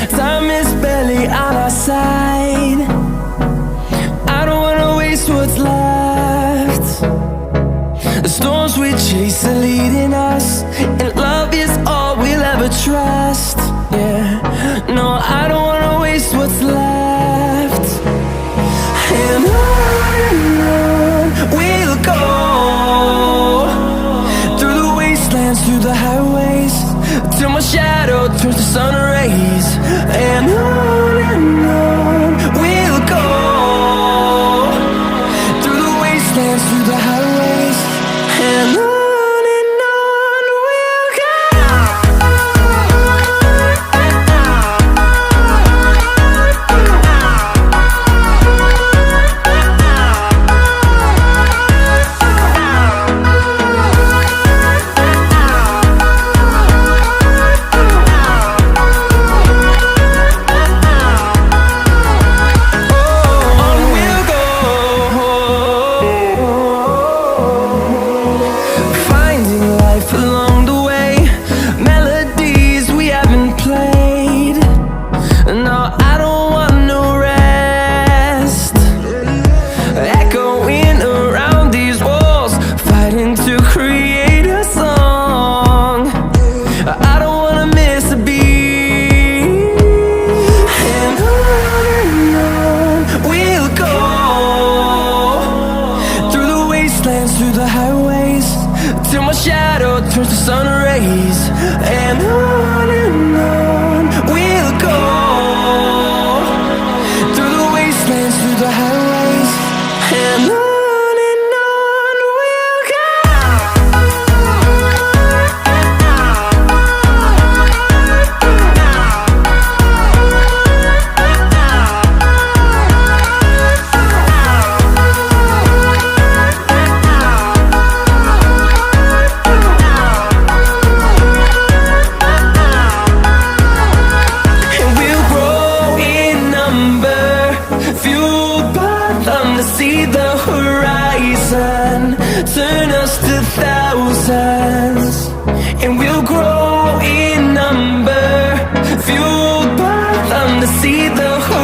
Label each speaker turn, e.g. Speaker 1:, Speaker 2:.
Speaker 1: Time is barely on our side. I don't wanna waste what's left. The storms we chase are leading us, and love is all we'll ever trust. Yeah, no, I don't wanna waste what's left. And on we'll go, through the wastelands, through the highways, till my shadow turns to sun rays. And on we'll go, through the wastelands, through the highways, and on we'll go. Through the highways, till my shadow turns to sun rays. And on we'll go, through the wastelands, through the highways, and on we'll go. See the horizon turn us to thousands, and we'll grow in number, fueled by them to see the horizon.